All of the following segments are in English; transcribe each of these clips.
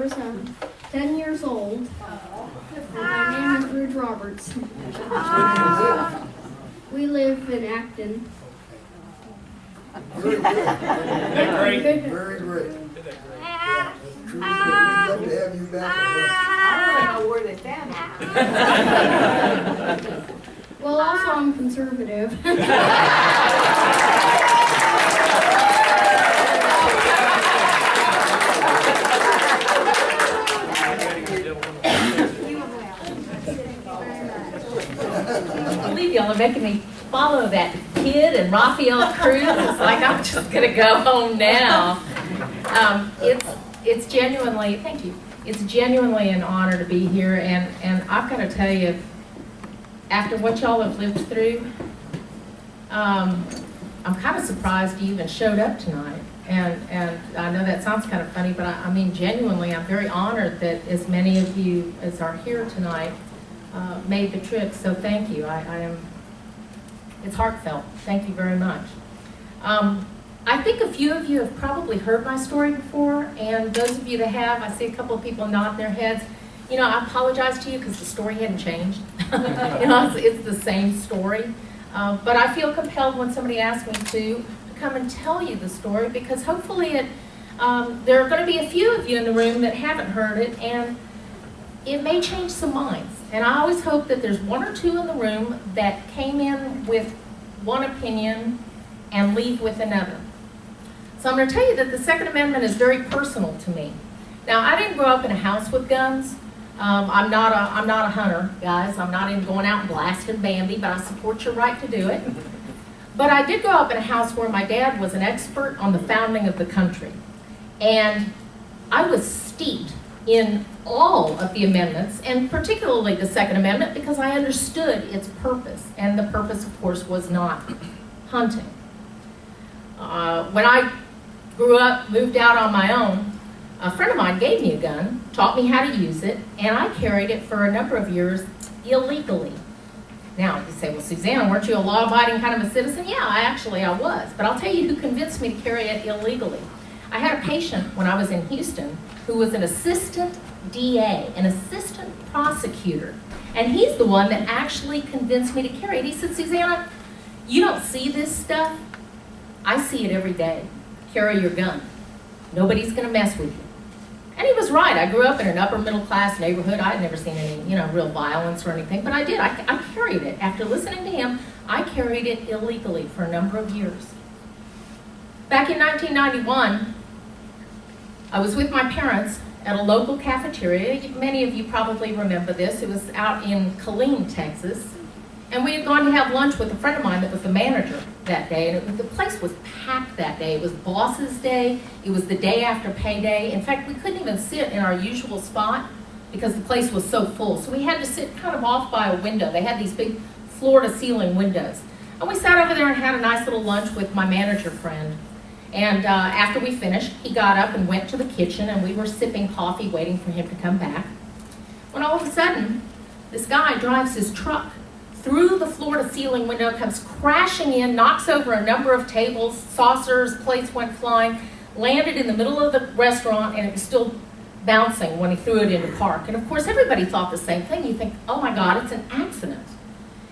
daughters. I'm 10 years old. My name is Ridge Roberts. We live in Acton. Very good. Very great. Very great. Yeah, we'd love to have you back. I don't know where they found it. Well, also I'm conservative. I believe y'all are making me follow that kid and Raphael Cruz. It's like I'm just gonna go home now. It's genuinely, thank you. It's genuinely an honor to be here, and I've got to tell you, after what y'all have lived through, I'm kind of surprised you even showed up tonight. And I know that sounds kind of funny, but I mean genuinely, I'm very honored that as many of you as are here tonight made the trip. So thank you. I am. It's heartfelt. Thank you very much. I think a few of you have probably heard my story before, and those of you that have, I see a couple of people nod their heads. You know, I apologize to you because the story hadn't changed. You know, it's the same story. But I feel compelled when somebody asks me to come and tell you the story, because hopefully there are going to be a few of you in the room that haven't heard it, and it may change some minds. And I always hope that there's one or two in the room that came in with one opinion and leave with another. So I'm going to tell you that the Second Amendment is very personal to me. Now, I didn't grow up in a house with guns. I'm not a hunter, guys. I'm not in going out and blasting Bambi, but I support your right to do it. But I did grow up in a house where my dad was an expert on the founding of the country. And I was steeped in all of the amendments, and particularly the Second Amendment, because I understood its purpose. And the purpose, of course, was not hunting. When I grew up, moved out on my own, a friend of mine gave me a gun, taught me how to use it, and I carried it for a number of years illegally. Now, you say, well, Suzanna, weren't you a law-abiding kind of a citizen? Yeah, I was. But I'll tell you who convinced me to carry it illegally. I had a patient when I was in Houston who was an assistant DA, an assistant prosecutor. And he's the one that actually convinced me to carry it. He said, Suzanna, you don't see this stuff. I see it every day. Carry your gun. Nobody's going to mess with you. And he was right. I grew up in an upper middle class neighborhood. I had never seen any, real violence or anything, but I did. I carried it. After listening to him, I carried it illegally for a number of years. Back in 1991, I was with my parents at a local cafeteria. Many of you probably remember this. It was out in Killeen, Texas. And we had gone to have lunch with a friend of mine that was the manager that day. And the place was packed that day. It was boss's day. It was the day after payday. In fact, we couldn't even sit in our usual spot because the place was so full. So we had to sit kind of off by a window. They had these big floor-to-ceiling windows. And we sat over there and had a nice little lunch with my manager friend. And after we finished, he got up and went to the kitchen, and we were sipping coffee, waiting for him to come back. When all of a sudden, this guy drives his truck through the floor-to-ceiling window, comes crashing in, knocks over a number of tables, saucers, plates went flying, landed in the middle of the restaurant, and it was still bouncing when he threw it in the park. And of course, everybody thought the same thing. You think, oh my God, it's an accident.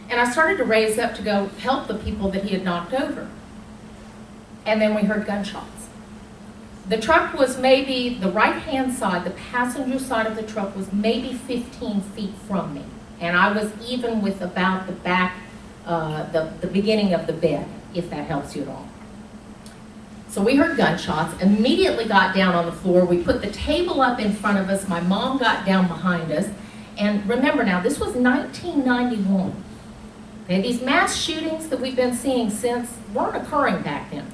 And I started to raise up to go help the people that he had knocked over. And then we heard gunshots. The truck was maybe, the right-hand side, the passenger side of the truck was maybe 15 feet from me. And I was even with about the back, the beginning of the bed, if that helps you at all. So we heard gunshots, immediately got down on the floor. We put the table up in front of us. My mom got down behind us. And remember now, this was 1991. Okay, these mass shootings that we've been seeing since weren't occurring back then.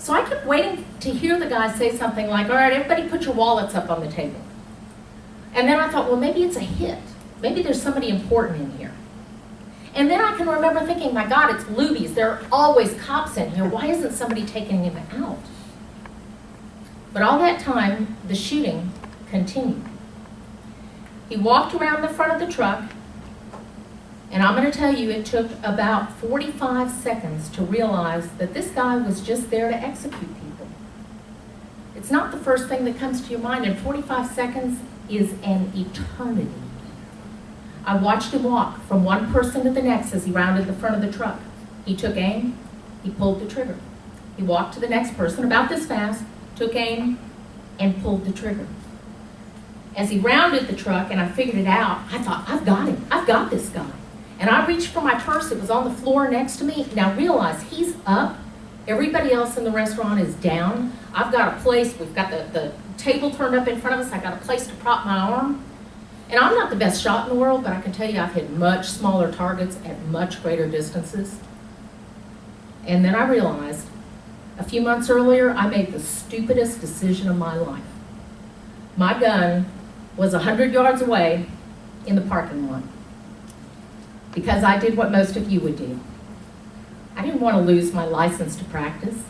So I kept waiting to hear the guy say something like, all right, everybody put your wallets up on the table. And then I thought, well, maybe it's a hit. Maybe there's somebody important in here. And then I can remember thinking, my God, it's Luby's. There are always cops in here. Why isn't somebody taking him out? But all that time, the shooting continued. He walked around the front of the truck, and I'm going to tell you, it took about 45 seconds to realize that this guy was just there to execute people. It It's not the first thing that comes to your mind, and 45 seconds is an eternity. I watched him walk from one person to the next as he rounded the front of the truck. He took aim, he pulled the trigger. He walked to the next person about this fast, took aim, and pulled the trigger. As he rounded the truck and I figured it out, I thought, I've got him. I've got this guy. And I reached for my purse. It was on the floor next to me. Now realize he's up. Everybody else in the restaurant is down. I've got a place. We've got the table turned up in front of us. I got a place to prop my arm. And I'm not the best shot in the world, but I can tell you I've hit much smaller targets at much greater distances. And then I realized a few months earlier, I made the stupidest decision of my life. My gun was 100 yards away in the parking lot because I did what most of you would do. I didn't want to lose my license to practice.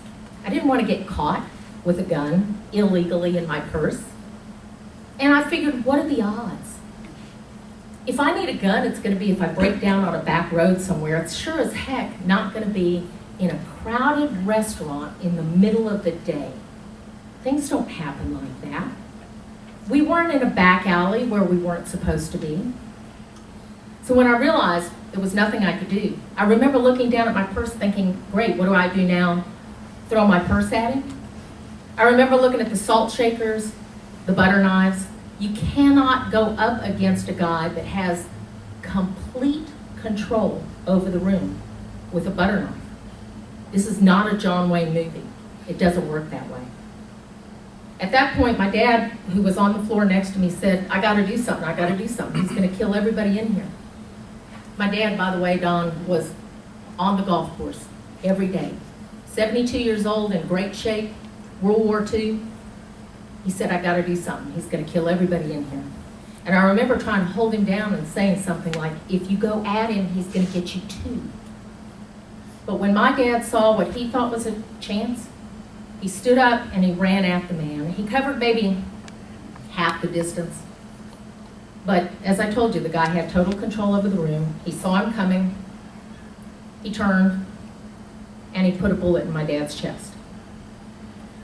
I didn't want to get caught with a gun illegally in my purse. And I figured, what are the odds? If I need a gun, it's going to be if I break down on a back road somewhere. It's sure as heck not going to be in a crowded restaurant in the middle of the day. Things don't happen like that. We weren't in a back alley where we weren't supposed to be. So when I realized there was nothing I could do, I remember looking down at my purse thinking, great, what do I do now? Throw my purse at him? I remember looking at the salt shakers, the butter knives. You cannot go up against a guy that has complete control over the room with a butter knife. This is not a John Wayne movie. It doesn't work that way. At that point, my dad, who was on the floor next to me, said, I gotta do something, I gotta do something. He's gonna kill everybody in here. My dad, by the way, Don, was on the golf course every day. 72 years old, in great shape, World War II. He said, I gotta do something. He's gonna kill everybody in here. And I remember trying to hold him down and saying something like, if you go at him, he's gonna get you too. But when my dad saw what he thought was a chance, he stood up and he ran at the man. He covered maybe half the distance. But as I told you, the guy had total control over the room. He saw him coming. He turned and he put a bullet in my dad's chest.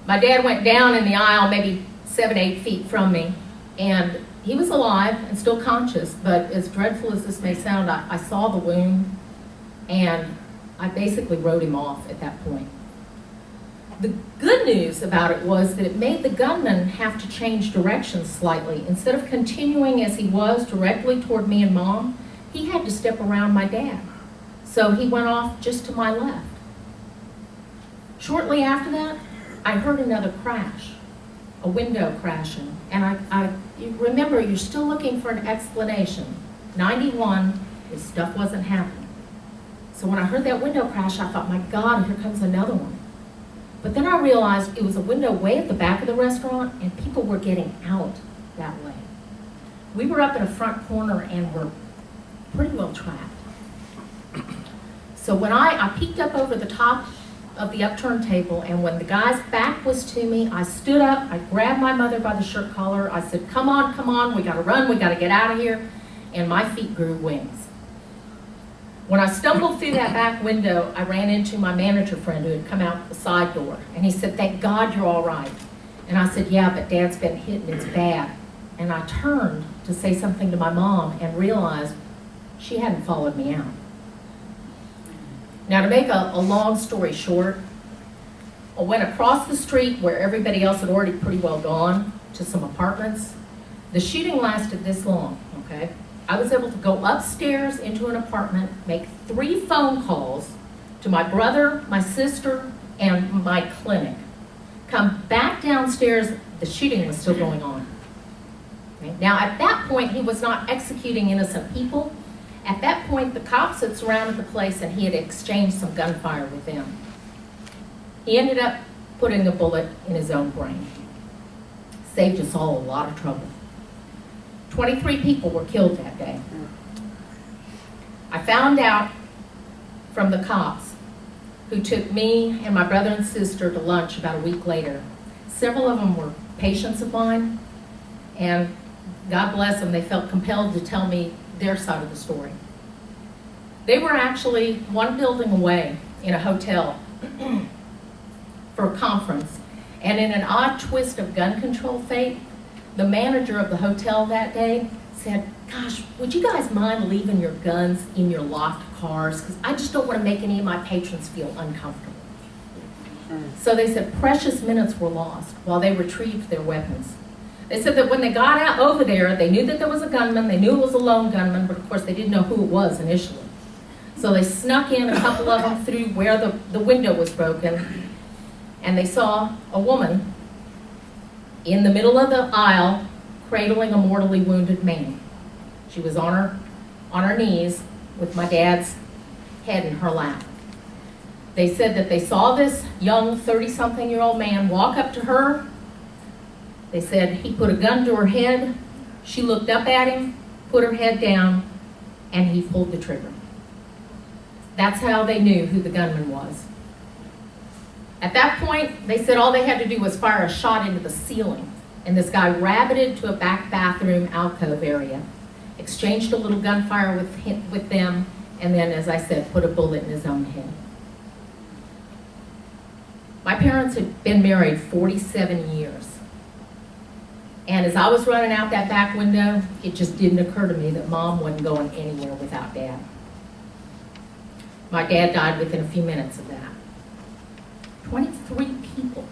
My dad went down in the aisle maybe 7, 8 feet from me, and he was alive and still conscious, but as dreadful as this may sound, I saw the wound and I basically wrote him off at that point. The good news about it was that it made the gunman have to change direction slightly. Instead of continuing as he was directly toward me and Mom, he had to step around my dad. So he went off just to my left. Shortly after that, I heard another crash, a window crashing. And you remember, you're still looking for an explanation. 91, this stuff wasn't happening. So when I heard that window crash, I thought, my God, here comes another one. But then I realized it was a window way at the back of the restaurant and people were getting out that way. We were up in a front corner and were pretty well trapped. So when I peeked up over the top of the upturned table, and when the guy's back was to me, I stood up, I grabbed my mother by the shirt collar, I said, come on, we gotta run, we gotta get out of here, and my feet grew wings. When I stumbled through that back window, I ran into my manager friend who had come out the side door, and he said, thank God you're all right. And I said, yeah, but Dad's been hit and it's bad. And I turned to say something to my mom and realized she hadn't followed me out. Now, to make a long story short, I went across the street where everybody else had already pretty well gone to some apartments. The shooting lasted this long, okay? I was able to go upstairs into an apartment, make 3 phone calls to my brother, my sister, and my clinic. Come back downstairs, the shooting was still going on. Okay? Now, at that point, he was not executing innocent people. At that point, the cops had surrounded the place and he had exchanged some gunfire with them. He ended up putting a bullet in his own brain. Saved us all a lot of trouble. 23 people were killed that day. I found out from the cops who took me and my brother and sister to lunch about a week later. Several of them were patients of mine, and God bless them, they felt compelled to tell me their side of the story. They were actually 1 building away in a hotel for a conference, And in an odd twist of gun control fate, the manager of the hotel that day said, gosh, would you guys mind leaving your guns in your locked cars? Because I just don't want to make any of my patrons feel uncomfortable. So they said precious minutes were lost while they retrieved their weapons. They said that when they got out over there, they knew that there was a gunman, they knew it was a lone gunman, but of course they didn't know who it was initially. So they snuck in, a couple of them, through where the window was broken, and they saw a woman in the middle of the aisle cradling a mortally wounded man. She was on her knees with my dad's head in her lap. They said that they saw this young 30-something-year-old man walk up to her. They said he put a gun to her head. She looked up at him, put her head down, and he pulled the trigger. That's how they knew who the gunman was. At that point, they said all they had to do was fire a shot into the ceiling, and this guy rabbited to a back bathroom alcove area, exchanged a little gunfire with them, and then, as I said, put a bullet in his own head. My parents had been married 47 years. And as I was running out that back window, it just didn't occur to me that Mom wasn't going anywhere without Dad. My dad died within a few minutes of that. 23 people.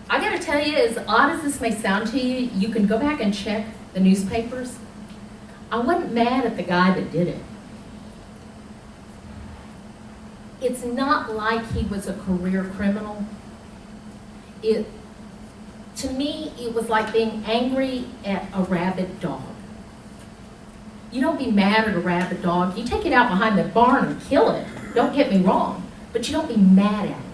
I gotta tell you, as odd as this may sound to you, you can go back and check the newspapers. I wasn't mad at the guy that did it. It's not like he was a career criminal. To me, it was like being angry at a rabid dog. You don't be mad at a rabid dog. You take it out behind the barn and kill it. Don't get me wrong, but you don't be mad at it.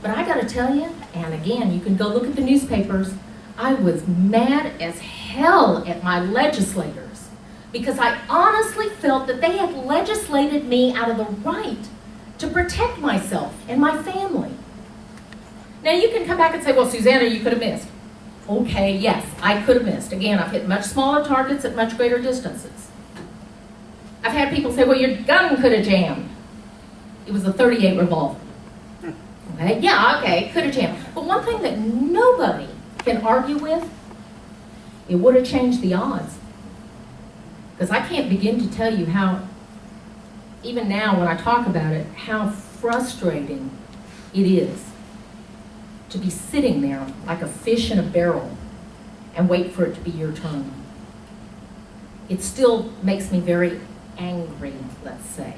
But I gotta tell you, and again, you can go look at the newspapers, I was mad as hell at my legislators because I honestly felt that they had legislated me out of the right to protect myself and my family. Now you can come back and say, well, Suzanna, you could have missed. Okay, yes, I could have missed. Again, I've hit much smaller targets at much greater distances. I've had people say, well, your gun could have jammed. It was a .38 revolver. Okay, yeah, okay, could have jammed. But one thing that nobody can argue with, it would have changed the odds. Because I can't begin to tell you how, even now when I talk about it, how frustrating it is to be sitting there like a fish in a barrel and wait for it to be your turn. It still makes me very angry, let's say.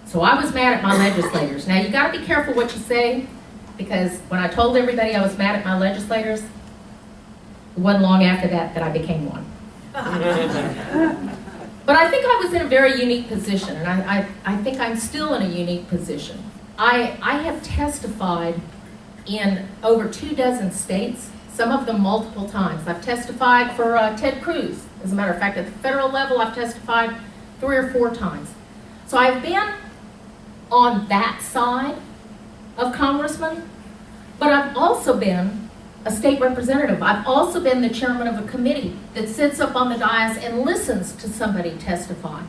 So I was mad at my legislators. Now you gotta be careful what you say, because when I told everybody I was mad at my legislators, it wasn't long after that I became one. But I think I was in a very unique position, and I think I'm still in a unique position. I have testified in over 24 states, some of them multiple times. I've testified for Ted Cruz. As a matter of fact, at the federal level, I've testified 3 or 4 times. So I've been on that side of congressman, but I've also been a state representative. I've also been the chairman of a committee that sits up on the dais and listens to somebody testify.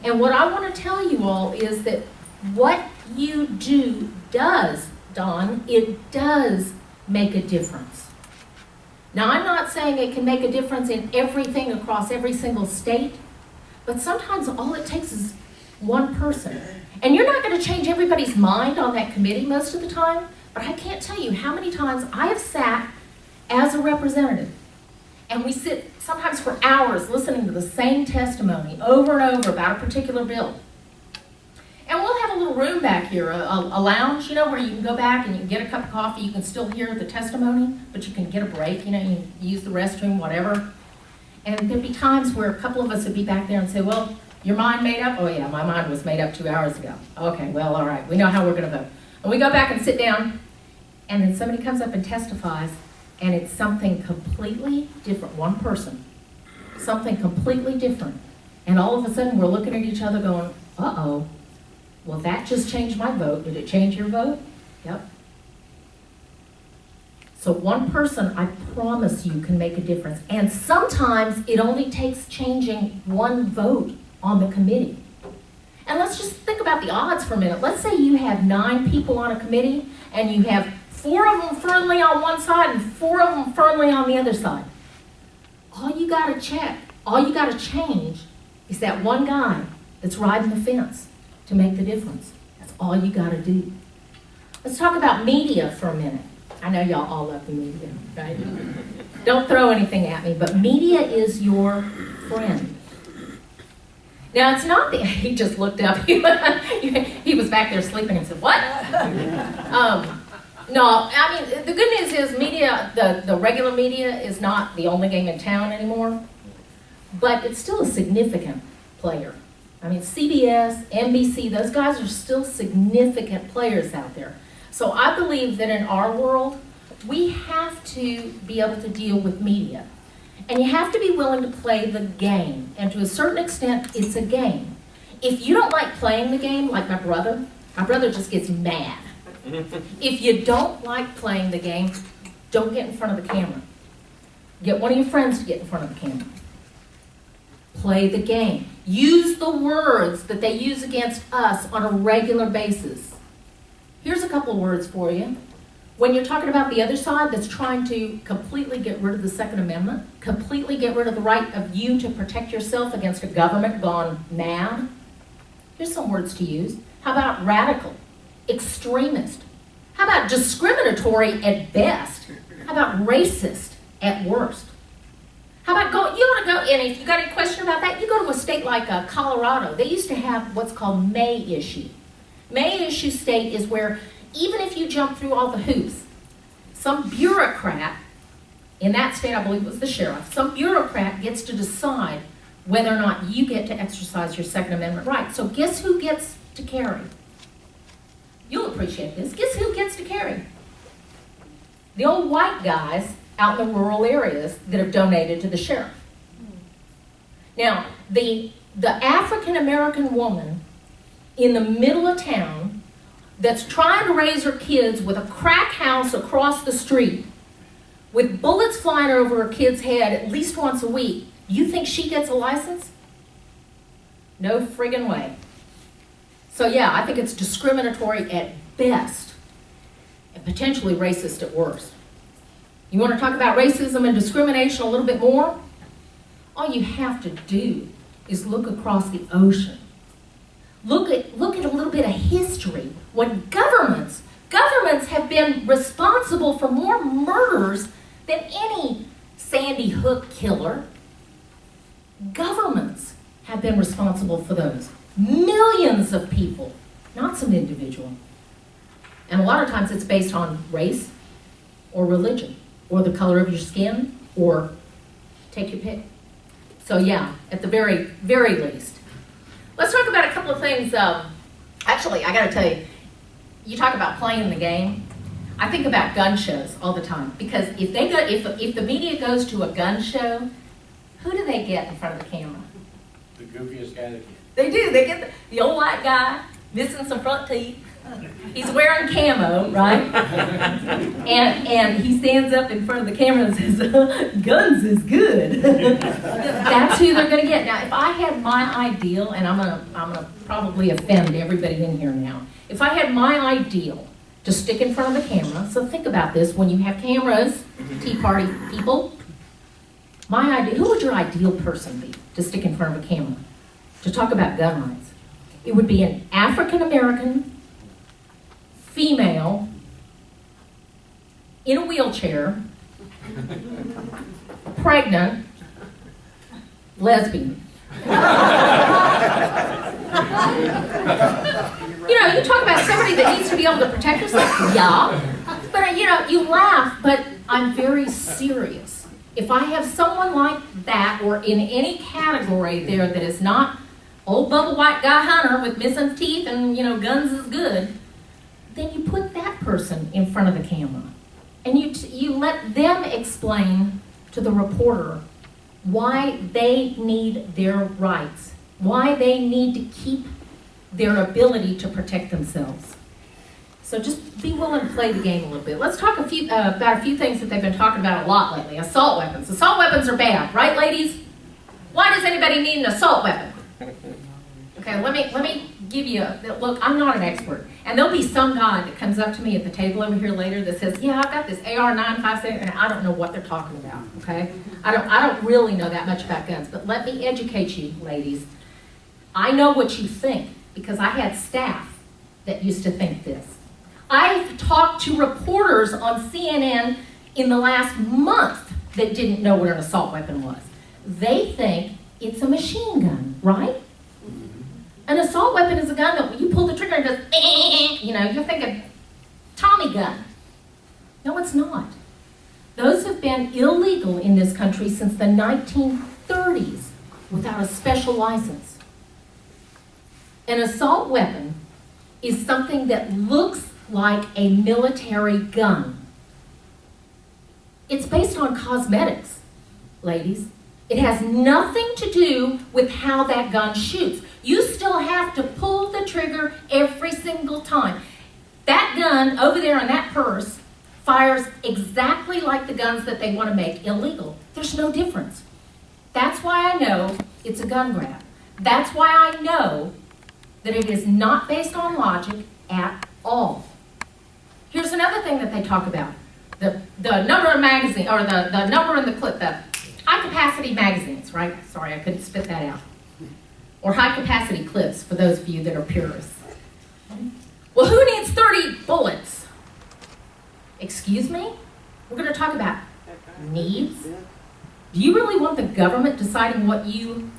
And what I want to tell you all is that what you do does, Don, it does make a difference. Now, I'm not saying it can make a difference in everything across every single state, but sometimes all it takes is one person. And you're not going to change everybody's mind on that committee most of the time, but I can't tell you how many times I have sat as a representative, and we sit sometimes for hours listening to the same testimony over and over about a particular bill. And we'll have a little room back here, a lounge, you know, where you can go back and you can get a cup of coffee, you can still hear the testimony, but you can get a break, you know, you can use the restroom, whatever. And there'd be times where a couple of us would be back there and say, well, your mind made up? Oh yeah, my mind was made up 2 hours ago. Okay, well, all right, we know how we're gonna vote. And we go back and sit down, and then somebody comes up and testifies, and it's something completely different, one person, something completely different. And all of a sudden we're looking at each other going, uh-oh, well, that just changed my vote. Did it change your vote? Yep. So one person, I promise you, can make a difference. And sometimes it only takes changing one vote on the committee. And let's just think about the odds for a minute. Let's say you have 9 people on a committee and you have 4 of them firmly on one side and 4 of them firmly on the other side. All you got to check, all you got to change is that one guy that's riding the fence to make the difference. That's all you got to do. Let's talk about media for a minute. I know y'all all love the media, right? Don't throw anything at me, but media is your friend. Now, it's not the, he just looked up, he was back there sleeping and said, what? No, I mean, the good news is media, the regular media is not the only game in town anymore, but it's still a significant player. I mean, CBS, NBC, those guys are still significant players out there. So I believe that in our world, we have to be able to deal with media. And you have to be willing to play the game. And to a certain extent, it's a game. If you don't like playing the game, like my brother just gets mad. If you don't like playing the game, don't get in front of the camera. Get one of your friends to get in front of the camera. Play the game. Use the words that they use against us on a regular basis. Here's a couple words for you. When you're talking about the other side that's trying to completely get rid of the Second Amendment, completely get rid of the right of you to protect yourself against a government gone mad, here's some words to use. How about radical, extremist? How about discriminatory at best? How about racist at worst? How about you want to go, and if you got any question about that, you go to a state like Colorado. They used to have what's called May issue. May issue state is where even if you jump through all the hoops, some bureaucrat, in that state I believe it was the sheriff, some bureaucrat gets to decide whether or not you get to exercise your Second Amendment right. So guess who gets to carry? You'll appreciate this. Guess who gets to carry? The old white guys out in the rural areas that have donated to the sheriff. Now, the African American woman in the middle of town that's trying to raise her kids with a crack house across the street with bullets flying over her kid's head at least once a week, you think she gets a license? No friggin' way. So yeah, I think it's discriminatory at best and potentially racist at worst. You want to talk about racism and discrimination a little bit more? All you have to do is look across the ocean. Look at a little bit of history. When governments have been responsible for more murders than any Sandy Hook killer. Governments have been responsible for those. Millions of people, not some individual. And a lot of times it's based on race or religion or the color of your skin or take your pick. So yeah, at the very, very least. Let's talk about a couple of things. Actually, I got to tell you, you talk about playing the game. I think about gun shows all the time because if the media goes to a gun show, who do they get in front of the camera? The goofiest guy they can. They do. They get the old white guy missing some front teeth. He's wearing camo, right? and he stands up in front of the camera and says, "Guns is good." That's who they're going to get. Now, if I had my ideal, and I'm gonna probably offend everybody in here now. If I had my ideal to stick in front of the camera, so think about this: when you have cameras, Tea Party people, my idea. Who would your ideal person be to stick in front of a camera to talk about gun rights? It would be an African American, female, in a wheelchair, pregnant, lesbian. You talk about somebody that needs to be able to protect herself, yeah. But you laugh, but I'm very serious. If I have someone like that or in any category there that is not old bubble white guy hunter with missing teeth and, guns is good, then you put that person in front of the camera. And you let them explain to the reporter why they need their rights, why they need to keep their ability to protect themselves. So just be willing to play the game a little bit. Let's talk about a few things that they've been talking about a lot lately. Assault weapons. Assault weapons are bad, right, ladies? Why does anybody need an assault weapon? Okay, let me give you look, I'm not an expert. And there'll be some guy that comes up to me at the table over here later that says, yeah, I've got this AR-956, and I don't know what they're talking about, okay? I don't really know that much about guns, but let me educate you, ladies. I know what you think, because I had staff that used to think this. I've talked to reporters on CNN in the last month that didn't know what an assault weapon was. They think it's a machine gun, right? An assault weapon is a gun that when you pull the trigger and it goes, you know, you're thinking Tommy gun. No, it's not. Those have been illegal in this country since the 1930s without a special license. An assault weapon is something that looks like a military gun. It's based on cosmetics, ladies. It has nothing to do with how that gun shoots. You still have to pull the trigger every single time. That gun over there in that purse fires exactly like the guns that they want to make illegal. There's no difference. That's why I know it's a gun grab. That's why I know that it is not based on logic at all. Here's another thing that they talk about. The number of magazine, or the number in the clip, the high capacity magazines, right? Sorry, I couldn't spit that out. Or high capacity clips for those of you that are purists. Well, who needs 30 bullets? Excuse me? We're going to talk about needs. Do you really want the government deciding what you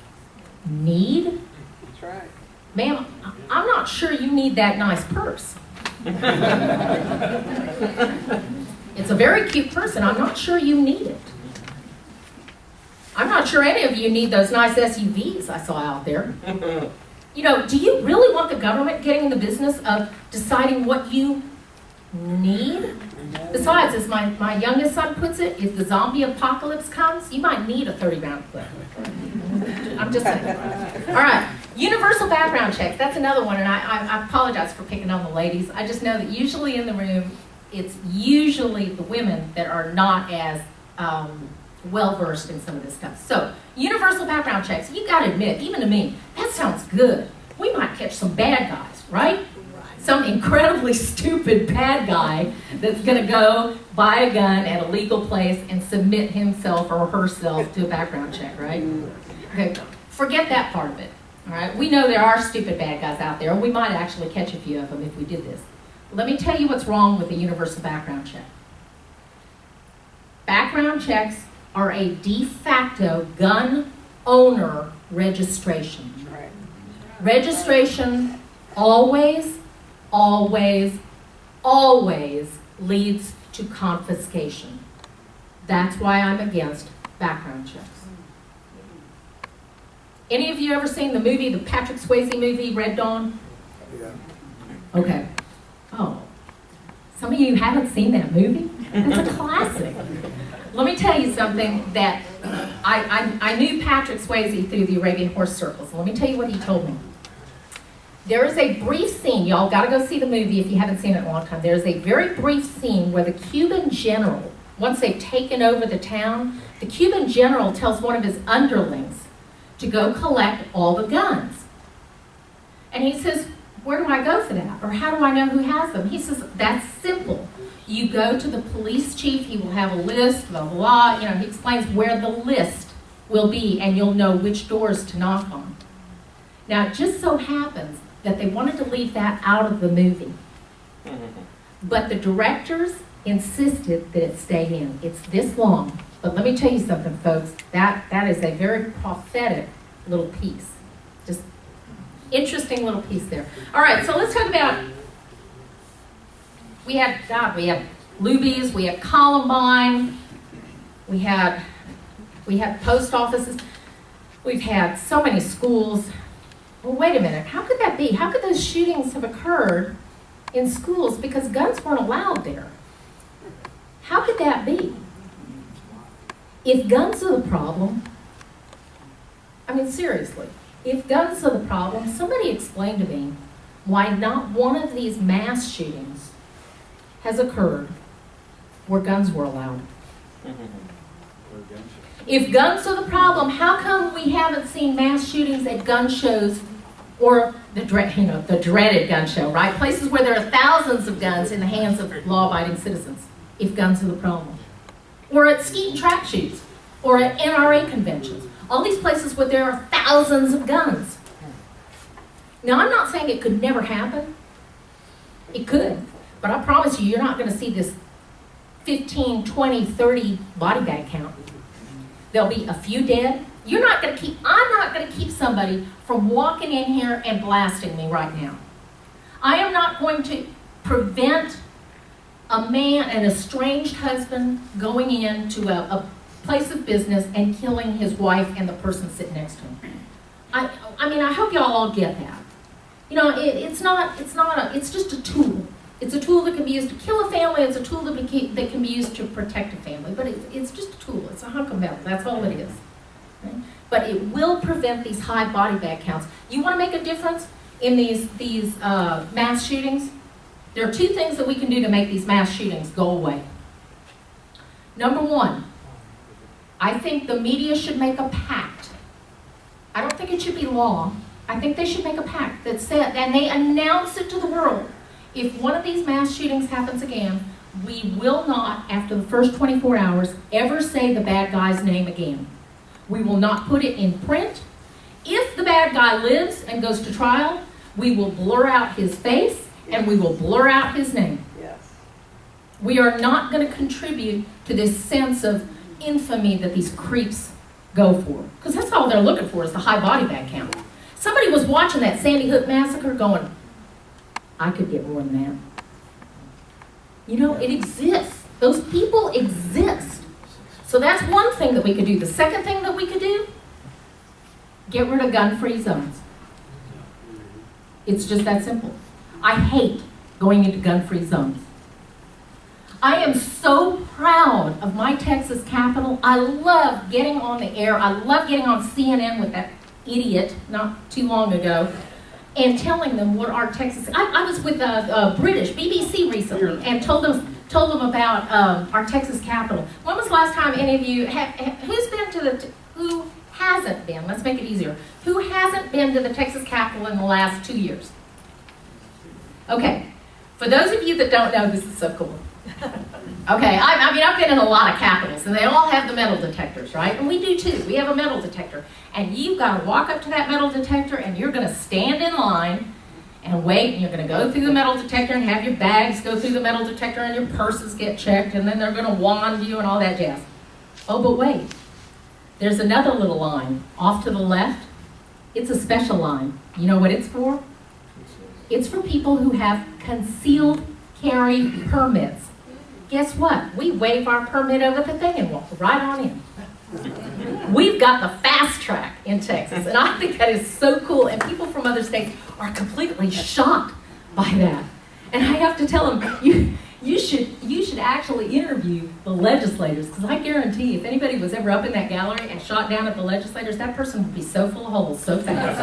need? That's right. Ma'am, I'm not sure you need that nice purse. It's a very cute purse, and I'm not sure you need it. I'm not sure any of you need those nice SUVs I saw out there. You know, do you really want the government getting in the business of deciding what you need? Besides, as my youngest son puts it, if the zombie apocalypse comes, you might need a 30-round clip. I'm just saying. All right, universal background checks. That's another one, and I apologize for picking on the ladies. I just know that usually in the room, it's usually the women that are not as well-versed in some of this stuff. So, universal background checks. You got to admit, even to me, that sounds good. We might catch some bad guys, right? Some incredibly stupid bad guy that's going to go buy a gun at a legal place and submit himself or herself to a background check, right? Okay, forget that part of it, all right? We know there are stupid bad guys out there, and we might actually catch a few of them if we did this. Let me tell you what's wrong with a universal background check. Background checks are a de facto gun owner registration. Right. Registration always, always, always leads to confiscation. That's why I'm against background checks. Any of you ever seen the movie, the Patrick Swayze movie, Red Dawn? Yeah. Okay. Oh, some of you haven't seen that movie? It's a classic. Let me tell you something that I knew Patrick Swayze through the Arabian Horse circles. Let me tell you what he told me. There is a brief scene, y'all got to go see the movie if you haven't seen it in a long time. There is a very brief scene where the Cuban general, once they've taken over the town, the Cuban general tells one of his underlings to go collect all the guns. And he says, where do I go for that? Or how do I know who has them? He says, that's simple. You go to the police chief, he will have a list, blah, blah, blah. You know, he explains where the list will be, and you'll know which doors to knock on. Now, it just so happens that they wanted to leave that out of the movie. But the directors insisted that it stay in. It's this long. But let me tell you something, folks. That is a very prophetic little piece. Just interesting little piece there. All right, so let's talk about, we have Luby's, we have Columbine, we have post offices, we've had so many schools. Well, wait a minute, how could that be? How could those shootings have occurred in schools because guns weren't allowed there? How could that be? If guns are the problem, I mean, seriously, if guns are the problem, somebody explain to me why not one of these mass shootings has occurred where guns were allowed. If guns are the problem, how come we haven't seen mass shootings at gun shows Or the dreaded gun show, right? Places where there are thousands of guns in the hands of law-abiding citizens, if guns are the problem. Or at skeet and trap shoots, or at NRA conventions. All these places where there are thousands of guns. Now, I'm not saying it could never happen. It could. But I promise you, you're not going to see this 15, 20, 30 body bag count. There'll be a few dead. I'm not going to keep somebody from walking in here and blasting me right now. I am not going to prevent a man, an estranged husband, going into a place of business and killing his wife and the person sitting next to him. I mean, I hope y'all all get that. You know, it's just a tool. It's a tool that can be used to kill a family. It's a tool that can be used to protect a family. But it's just a tool. It's a hunk of metal. That's all it is. Right? But it will prevent these high body bag counts. You want to make a difference in these mass shootings? There are two things that we can do to make these mass shootings go away. Number one, I think the media should make a pact. I don't think it should be law. I think they should make a pact that said, and they announce it to the world, if one of these mass shootings happens again, we will not, after the first 24 hours, ever say the bad guy's name again. We will not put it in print. If the bad guy lives and goes to trial, we will blur out his face and we will blur out his name. Yes. We are not going to contribute to this sense of infamy that these creeps go for. Because that's all they're looking for is the high body bag count. Somebody was watching that Sandy Hook massacre going, I could get more than that. You know, it exists. Those people exist. So that's one thing that we could do. The second thing that we could do, get rid of gun-free zones. It's just that simple. I hate going into gun-free zones. I am so proud of my Texas Capitol. I love getting on the air. I love getting on CNN with that idiot not too long ago and telling them what our Texas... I was with British BBC recently and told them about our Texas Capitol. When was the last time any of you... who's been to who hasn't been? Let's make it easier. Who hasn't been to the Texas Capitol in the last 2 years? Okay. For those of you that don't know, this is so cool. Okay, I mean, I've been in a lot of capitals, and they all have the metal detectors, right? And we do too. We have a metal detector. And you've got to walk up to that metal detector, and you're going to stand in line and wait, and you're going to go through the metal detector and have your bags go through the metal detector and your purses get checked, and then they're going to wand you and all that jazz. Oh, but wait. There's another little line off to the left. It's a special line. You know what it's for? It's for people who have concealed carry permits. Guess what? We wave our permit over the thing and walk right on in. We've got the fast track in Texas, and I think that is so cool, and people from other states are completely shocked by that. And I have to tell them, you should actually interview the legislators, because I guarantee if anybody was ever up in that gallery and shot down at the legislators, that person would be so full of holes so fast.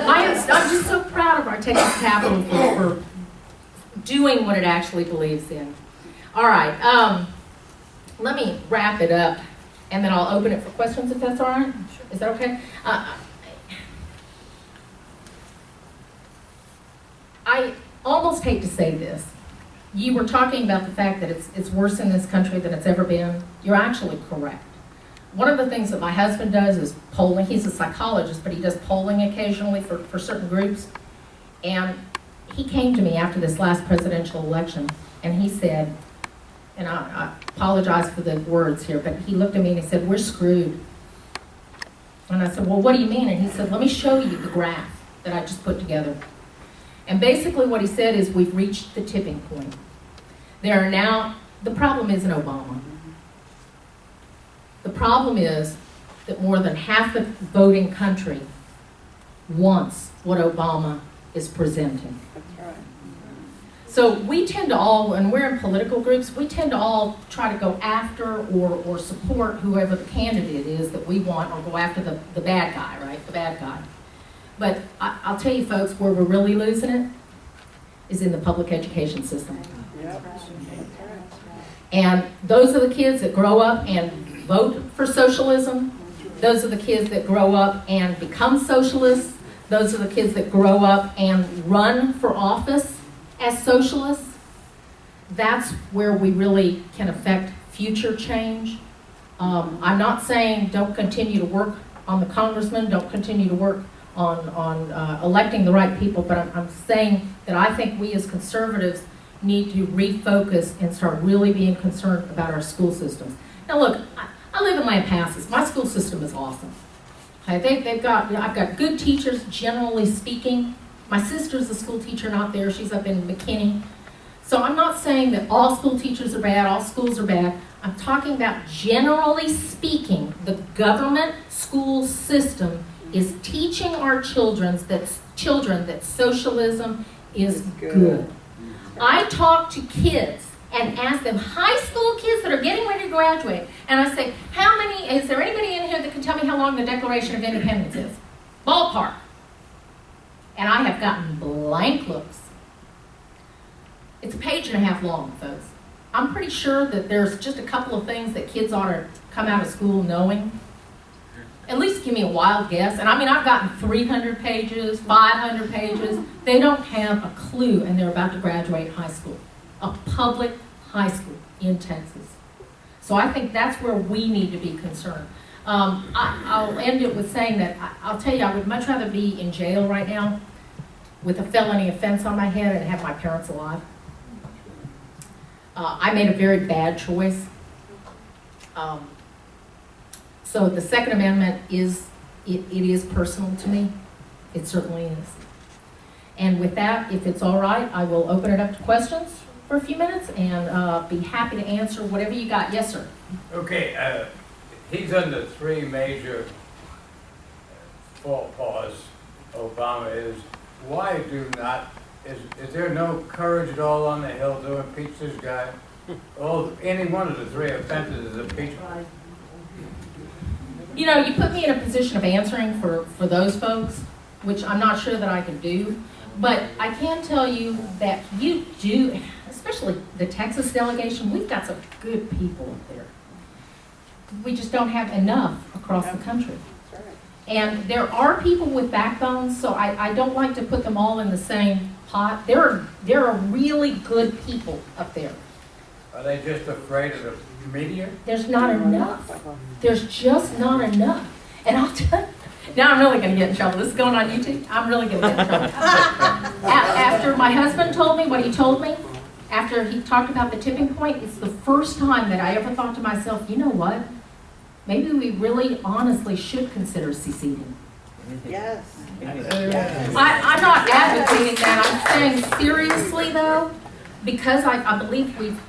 I'm just so proud of our Texas Capitol for doing what it actually believes in. All right, let me wrap it up, and then I'll open it for questions if that's all right. Is that okay? I almost hate to say this. You were talking about the fact that it's worse in this country than it's ever been. You're actually correct. One of the things that my husband does is polling. He's a psychologist, but he does polling occasionally for certain groups. And he came to me after this last presidential election, and he said, and I apologize for the words here, but he looked at me and he said, we're screwed. And I said, well, what do you mean? And he said, let me show you the graph that I just put together. And basically what he said is we've reached the tipping point. There are now, the problem isn't Obama. The problem is that more than half the voting country wants what Obama is presenting. That's right. So we tend to all, when we're in political groups, we tend to all try to go after or support whoever the candidate is that we want, or go after the bad guy, right? The bad guy. But I'll tell you folks, where we're really losing it is in the public education system. Yep. And those are the kids that grow up and vote for socialism. Those are the kids that grow up and become socialists. Those are the kids that grow up and run for office as socialists. That's where we really can affect future change. I'm not saying don't continue to work on the congressman, don't continue to work on electing the right people, but I'm saying that I think we as conservatives need to refocus and start really being concerned about our school systems. Now look, I live in Lampasas. My school system is awesome. Okay, I've got good teachers, generally speaking. My sister's a school teacher not there. She's up in McKinney. So I'm not saying that all school teachers are bad, all schools are bad. I'm talking about, generally speaking, the government school system is teaching our children that socialism is good. I talk to kids and ask them, high school kids that are getting ready to graduate, and I say, is there anybody in here that can tell me how long the Declaration of Independence is? Ballpark. And I have gotten blank looks. It's a page and a half long, folks. I'm pretty sure that there's just a couple of things that kids ought to come out of school knowing. At least give me a wild guess. And I mean, I've gotten 300 pages, 500 pages. They don't have a clue, and they're about to graduate high school. A public high school in Texas. So I think that's where we need to be concerned. I'll end it with saying that I'll tell you, I would much rather be in jail right now with a felony offense on my head and have my parents alive. I made a very bad choice. So the Second Amendment it is personal to me. It certainly is. And with that, if it's all right, I will open it up to questions for a few minutes and be happy to answer whatever you got. Yes, sir. Okay, he's under three major fault paws. Obama is. Why is there no courage at all on the Hill to impeach this guy? Any one of the three offenses is impeachment. You know, you put me in a position of answering for those folks, which I'm not sure that I can do. But I can tell you that you do, especially the Texas delegation, we've got some good people up there. We just don't have enough across the country. And there are people with backbones, so I don't like to put them all in the same pot. There are really good people up there. Are they just afraid of the media? There's not enough. There's just not enough. And I'll tell you, now I'm really going to get in trouble. This is going on YouTube. I'm really going to get in trouble. After my husband told me what he told me, after he talked about the tipping point, it's the first time that I ever thought to myself, you know what? Maybe we really honestly should consider seceding. Yes. I'm not advocating that. I'm saying seriously, though, because I believe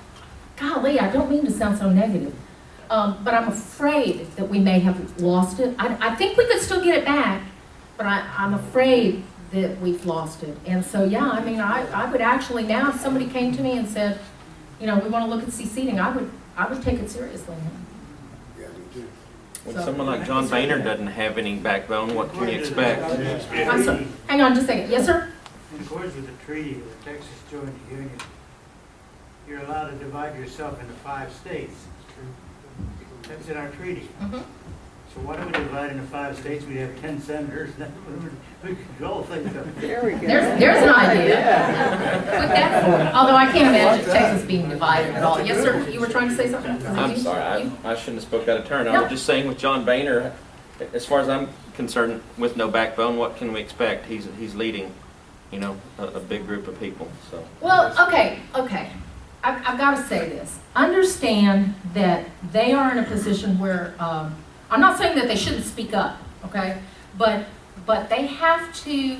golly, I don't mean to sound so negative, but I'm afraid that we may have lost it. I think we could still get it back, but I'm afraid that we've lost it. And so, yeah, I mean, I would actually now, if somebody came to me and said, you know, we want to look at seceding, I would take it seriously. When someone like John Boehner doesn't have any backbone, what can you expect? I'm sorry. Hang on just a second. Yes, sir? In accordance with the treaty where Texas joined the Union, you're allowed to divide yourself into 5 states. That's in our treaty. Mm-hmm. So why don't we divide into 5 states? We have 10 senators, we control things up there. There we go. There's an idea. Put that forward. Although I can't imagine Texas being divided at all. Yes, sir? You were trying to say something? I'm sorry, I shouldn't have spoke out of turn. I No. was just saying with John Boehner, as far as I'm concerned, with no backbone, what can we expect? He's leading, you know, a big group of people. So. Well, okay. I've got to say this. Understand that they are in a position where, I'm not saying that they shouldn't speak up, okay? But they have to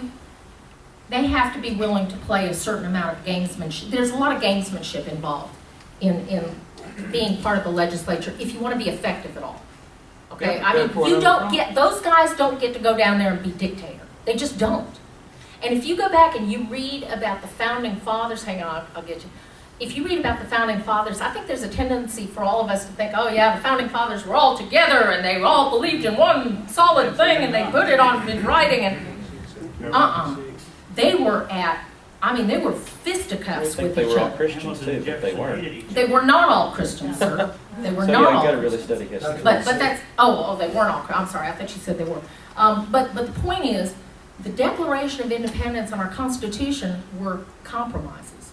be willing to play a certain amount of gamesmanship. There's a lot of gamesmanship involved in being part of the legislature if you want to be effective at all. Okay? Yeah, I mean, those guys don't get to go down there and be dictator. They just don't. And if you go back and you read about the founding fathers, hang on, I'll get you. If you read about the founding fathers, I think there's a tendency for all of us to think, oh yeah, the founding fathers were all together and they all believed in one solid thing and they put it in writing and They were fisticuffs with They each were all other. Christians too, but they weren't. They were not all Christians, sir. They were So not yeah, all you got to really Christians. study history. But that's, they weren't all, I'm sorry, I thought you said they were. But the point is the Declaration of Independence and our Constitution were compromises,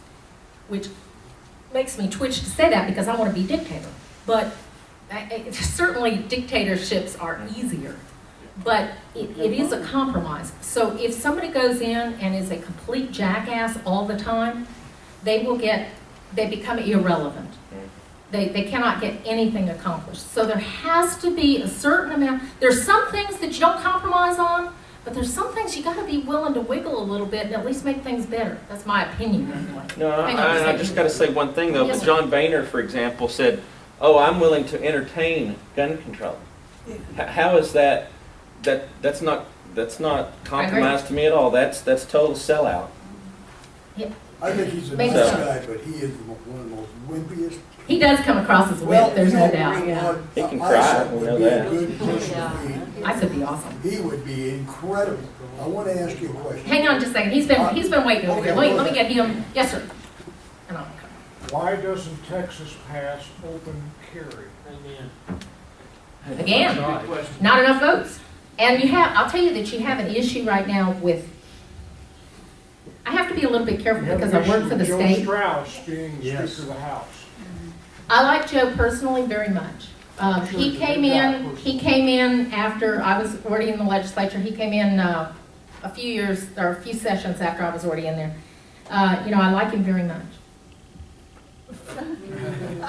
which makes me twitch to say that because I want to be dictator. But certainly dictatorships are easier, but it is a compromise. So if somebody goes in and is a complete jackass all the time, they become irrelevant. They cannot get anything accomplished. So there has to be a certain amount. There's some things that you don't compromise on, but there's some things you got to be willing to wiggle a little bit and at least make things better. That's my opinion anyway. No, Hang on a I second. just got to say one thing though. Yes, sir. John Boehner, for example, said, "Oh, I'm willing to entertain gun control." How is that? That's not compromise to me at all. That's total sellout. I think he's a Maybe nice so. guy, but he is one of the most wimpiest. He does come across as a wimp, there's no doubt. He can I cry, said we would know be a that. good person to be. I said be awesome. He would be incredible. I want to ask you a question. Hang on just a second. He's been waiting over here. Let me get him. Yes, sir. And I'll come. Why doesn't Texas pass open carry? Again, not enough votes. And I'll tell you that you have an issue right now with, I have to be a little bit careful because I work for the Joe state. Strauss being Yes. Speaker of the House. I like Joe personally very much. He came in after I was already in the legislature. He came in a few sessions after I was already in there. I like him very much.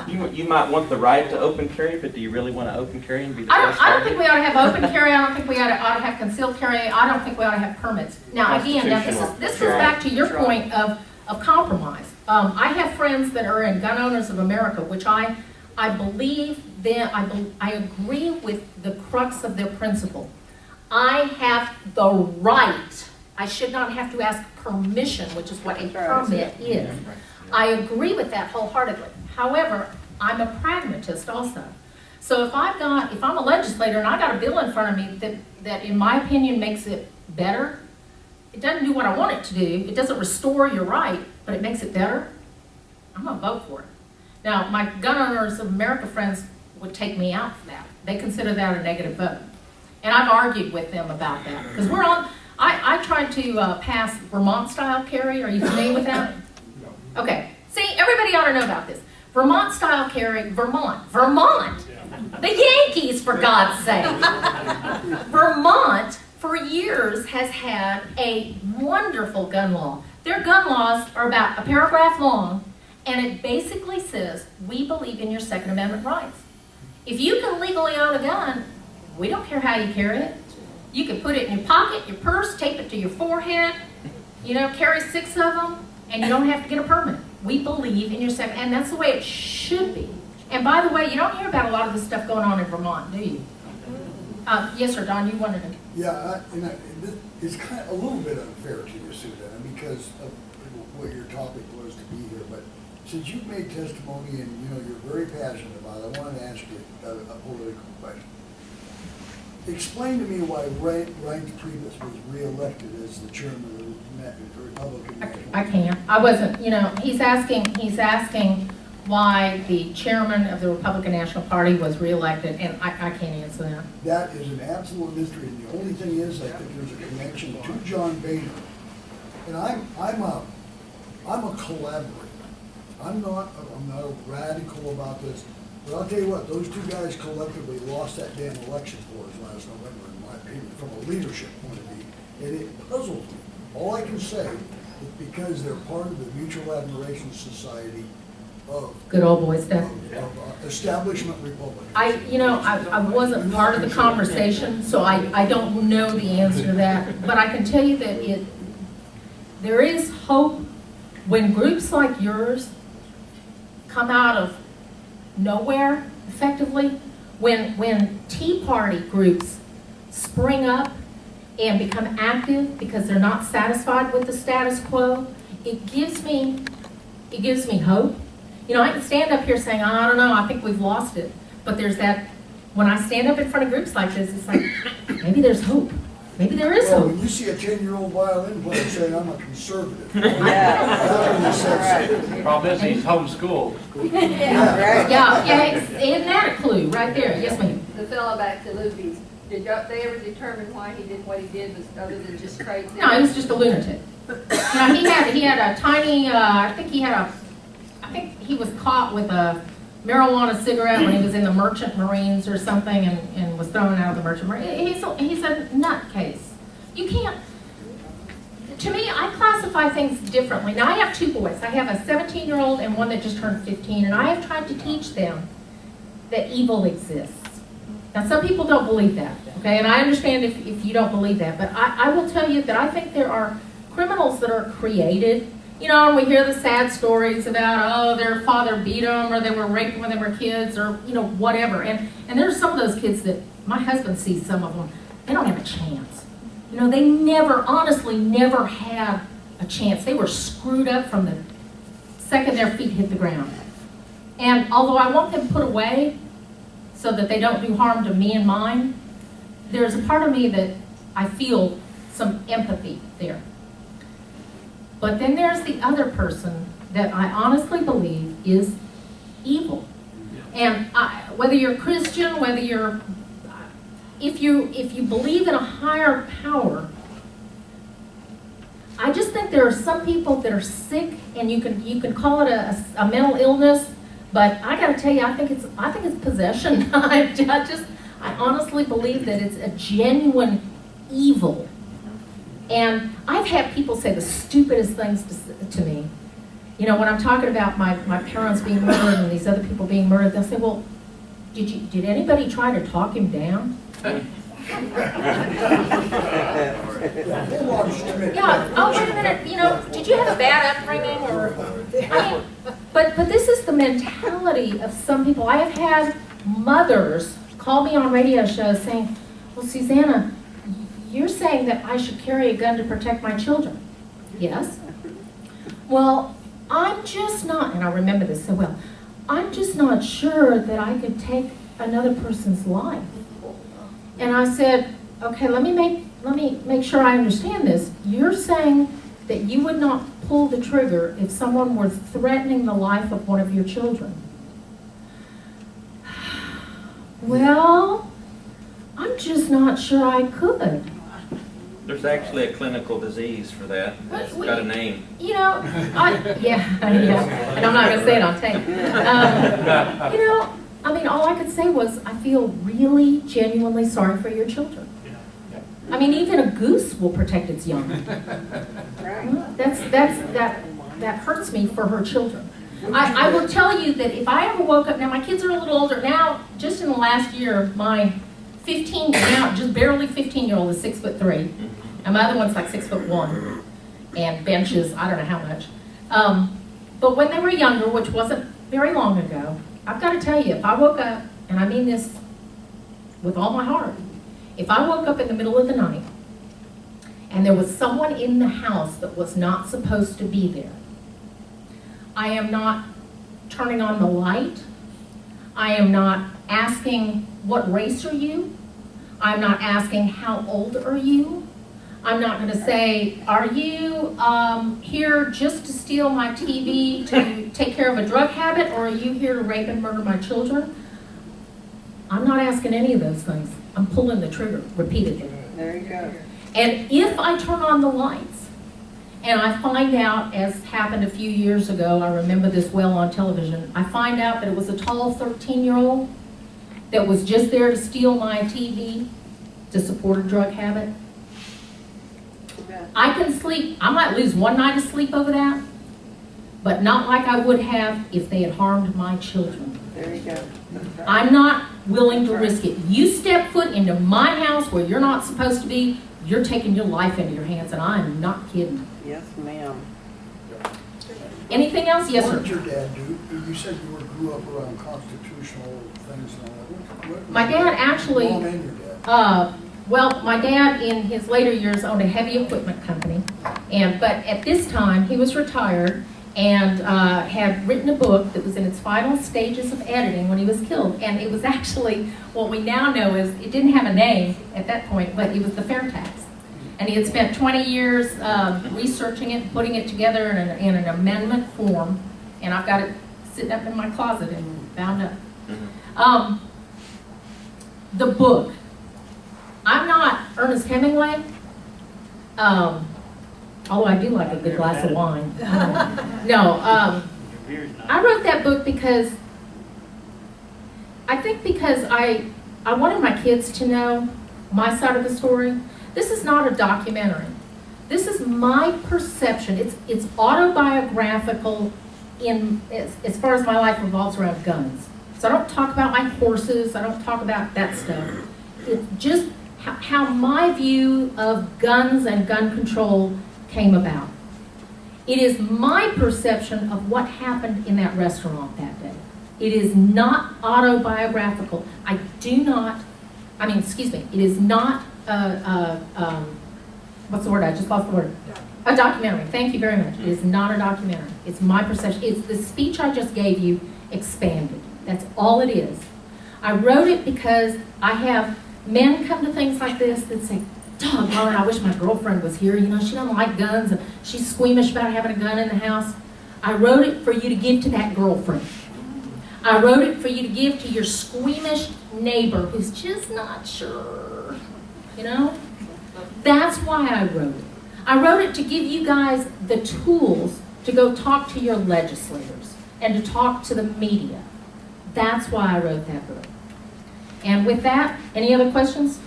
You might want the right to open carry, but do you really want to open carry and be the first I don't think target? we ought to have open carry. I don't think we ought to have concealed carry. I don't think we ought to have permits. Now, again, this goes back to your point of compromise. I have friends that are in Gun Owners of America, which I believe I agree with the crux of their principle. I have the right. I should not have to ask permission, which is what a permit is. I agree with that wholeheartedly. However, I'm a pragmatist also. So if I'm a legislator and I got a bill in front of me that in my opinion makes it better, it doesn't do what I want it to do, it doesn't restore your right, but it makes it better, I'm gonna vote for it. Now, my Gun Owners of America friends would take me out for that. They consider that a negative vote. And I've argued with them about that. Because I tried to pass Vermont-style carry. Are you familiar with that? Okay. See, everybody ought to know about this. Vermont-style carry, Vermont. The Yankees, for God's sake. Vermont, for years, has had a wonderful gun law. Their gun laws are about a paragraph long, and it basically says, we believe in your Second Amendment rights. If you can legally own a gun, we don't care how you carry it. You can put it in your pocket, your purse, tape it to your forehead, carry 6 of them, and you don't have to get a permit. We believe in your second, and that's the way it should be. And by the way, you don't hear about a lot of this stuff going on in Vermont, do you? Yes, sir, Don, you wanted to. Yeah, it's kind of a little bit unfair to you, Suzanna, because of what your topic was to be here. But since you've made testimony and you're very passionate about it, I wanted to ask you a political question. Explain to me why Reince Priebus was reelected as the chairman of the Republican National I can't. I wasn't. He's asking why the chairman of the Republican National Party was reelected, and I can't answer that. That is an absolute mystery, and the only thing is, I think there's a connection to John Boehner. And I'm a collaborator. I'm not a radical about this, but I'll tell you what, those two guys collectively lost that damn election for us last November, in my opinion, from a leadership point of view, and it puzzles me. All I can say is because they're part of the Mutual Admiration Society of Good old boy stuff. establishment Republicans. I wasn't part of the conversation, so I don't know the answer to that. But I can tell you that there is hope when groups like yours come out of nowhere, effectively, when Tea Party groups spring up and become active because they're not satisfied with the status quo, it gives me hope. I can stand up here saying, I don't know, I think we've lost it. But there's that, when I stand up in front of groups like this, it's like, maybe there's hope. Maybe there is Well, hope. when you see a 10-year-old violin player saying, I'm a conservative. The problem is he's homeschooled. Yeah, isn't that a clue right there? Yes, ma'am. The fellow back to Luby's Did they ever determine why he did what he did, was other than just crazy? No, he was just a lunatic. Now, he had a tiny, I think he was caught with a marijuana cigarette when he was in the Merchant Marines or something and was thrown out of the Merchant Marines. He's a nutcase. You can't, to me, I classify things differently. Now, I have two boys. I have a 17-year-old and one that just turned 15, and I have tried to teach them that evil exists. Now, some people don't believe that, okay? And I understand if you don't believe that, but I will tell you that I think there are criminals that are created. You know, and we hear the sad stories about, oh, their father beat them, or they were raped when they were kids, or, you know, whatever. And there's some of those kids that, my husband sees some of them, they don't have a chance. You know, they never, honestly, never had a chance. They were screwed up from the second their feet hit the ground. And although I want them put away so that they don't do harm to me and mine, there's a part of me that I feel some empathy there. But then there's the other person that I honestly believe is evil. And whether you're Christian, whether you're, if you believe in a higher power, I just think there are some people that are sick, and you can call it a mental illness, but I got to tell you, I think it's possession. I honestly believe that it's a genuine evil. And I've had people say the stupidest things to me. You know, when I'm talking about my parents being murdered and these other people being murdered, they'll say, well, did anybody try to talk him down? Yeah, oh, wait a minute, you know, did you have a bad upbringing? Or, I mean, but this is the mentality of some people. I have had mothers call me on radio shows saying, well, Suzanna, you're saying that I should carry a gun to protect my children. Yes. Well, I'm just not, and I remember this so well, I'm just not sure that I could take another person's life. And I said, okay, let me make sure I understand this. You're saying that you would not pull the trigger if someone were threatening the life of one of your children. Well, I'm just not sure I could. There's actually a clinical disease for that. It's got a name. You know, yeah, and I'm not going to say it on tape. You know, I mean, all I could say was, I feel really, genuinely sorry for your children. I mean, even a goose will protect its young. That hurts me for her children. I will tell you that if I ever woke up, now my kids are a little older now, just in the last year, my 15, now just barely 15-year-old is 6'3", and my other one's like 6'1", and benches, I don't know how much. But when they were younger, which wasn't very long ago, I've got to tell you, if I woke up, and I mean this with all my heart, if I woke up in the middle of the night and there was someone in the house that was not supposed to be there, I am not turning on the light. I am not asking, what race are you? I'm not asking, how old are you? I'm not going to say, are you here just to steal my TV to take care of a drug habit, or are you here to rape and murder my children? I'm not asking any of those things. I'm pulling the trigger repeatedly. There you go. And if I turn on the lights and I find out, as happened a few years ago, I remember this well on television, I find out that it was a tall 13-year-old that was just there to steal my TV to support a drug habit. I can sleep, I might lose one night of sleep over that, but not like I would have if they had harmed my children. There you go. I'm not willing to risk it. You step foot into my house where you're not supposed to be, you're taking your life into your hands, and I'm not kidding. Yes, ma'am. Anything else? Yes, What sir. did your dad do? You said you grew up around constitutional things and all that. What My dad actually, Mom and your dad. well, my dad in his later years owned a heavy equipment company, but at this time he was retired and had written a book that was in its final stages of editing when he was killed. And it was actually, what we now know is, it didn't have a name at that point, but it was the fair tax. And he had spent 20 years researching it, putting it together in an amendment form, and I've got it sitting up in my closet and bound up. The book Ernest Hemingway. Although I do like a good glass of wine. No, I wrote that book because I wanted my kids to know my side of the story. This is not a documentary. This is my perception. It's autobiographical as far as my life revolves around guns. So I don't talk about my horses. I don't talk about that stuff. It's just how my view of guns and gun control came about. It is my perception of what happened in that restaurant that day. It is not autobiographical. It is not, what's the word? I just lost the word. A documentary. Thank you very much. It is not a documentary. It's my perception. It's the speech I just gave you expanded. That's all it is. I wrote it because I have men come to things like this that say, doggone, I wish my girlfriend was here. You know, she doesn't like guns and she's squeamish about having a gun in the house. I wrote it for you to give to that girlfriend. I wrote it for you to give to your squeamish neighbor who's just not sure. You know? That's why I wrote it. I wrote it to give you guys the tools to go talk to your legislators and to talk to the media. That's why I wrote that book. And with that, any other questions?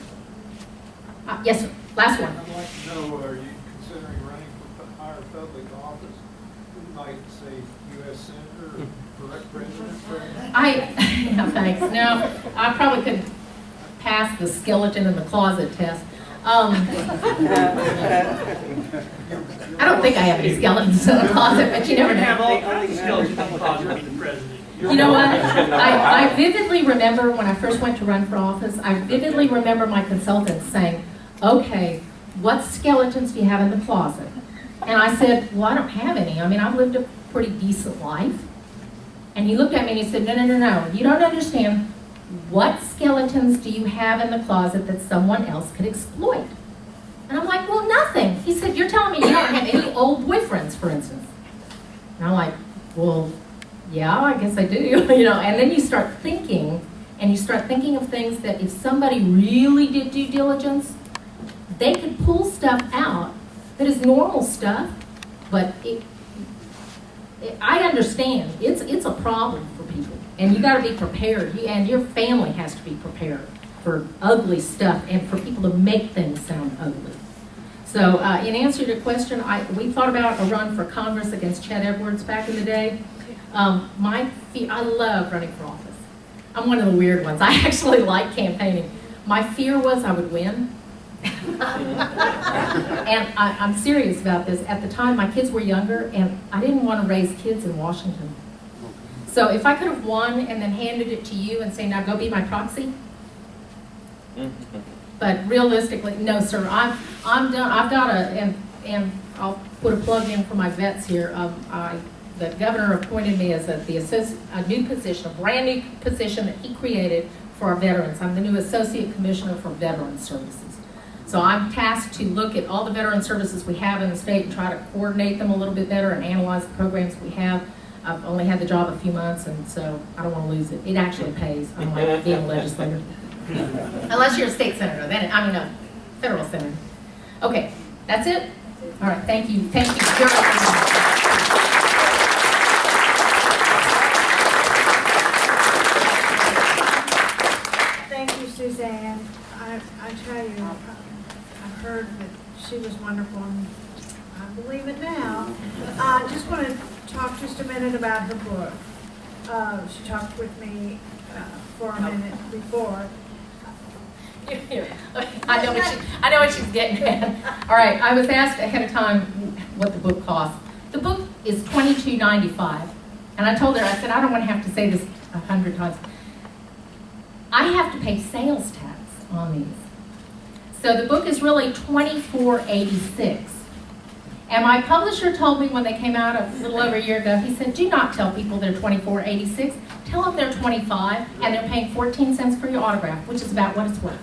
Yes, sir. Last one. I'd like to know, are you considering running for higher public office? Like, say, U.S. Senator or President? No, thanks. No, I probably could pass the skeleton in the closet test. I don't think I have any skeletons in the closet, but you never know. You know what? I vividly remember when I first went to run for office, I vividly remember my consultants saying, okay, what skeletons do you have in the closet? And I said, well, I don't have any. I mean, I've lived a pretty decent life. And he looked at me and he said, no, you don't understand. What skeletons do you have in the closet that someone else could exploit? And I'm like, well, nothing. He said, you're telling me you don't have any old boyfriends, for instance. And I'm like, well, yeah, I guess I do. You know, and then you start thinking, of things that if somebody really did due diligence, they could pull stuff out that is normal stuff, but I understand, it's a problem for people, and you gotta be prepared, and your family has to be prepared for ugly stuff and for people to make things sound ugly. So in answer to your question, we thought about a run for Congress against Chet Edwards back in the day. I love running for office. I'm one of the weird ones. I actually like campaigning. My fear was I would win. And I'm serious about this. At the time, my kids were younger, and I didn't want to raise kids in Washington. So if I could have won and then handed it to you and say, now go be my proxy. But realistically, no, sir. I'm done. I've got and I'll put a plug in for my vets here. The governor appointed me as a new position, a brand new position that he created for our veterans. I'm the new Associate Commissioner for Veterans Services. So I'm tasked to look at all the veteran services we have in the state and try to coordinate them a little bit better and analyze the programs we have. I've only had the job a few months, and so I don't want to lose it. It actually pays, unlike being a legislator. Unless you're a state senator, then a federal senator. Okay, that's it? All right, thank you. Thank you very much. Thank you, Suzanne. I tell you, I've heard that she was wonderful, and I believe it now. I just want to talk just a minute about her book. She talked with me for a minute before. I know what she's getting at. All right, I was asked ahead of time what the book costs. The book is $22.95, and I told her, I said, I don't want to have to say this 100 times. I have to pay sales tax on these. So the book is really $24.86. And my publisher told me when they came out a little over a year ago, he said, do not tell people they're $24.86. Tell them they're $25, and they're paying 14 cents for your autograph, which is about what it's worth.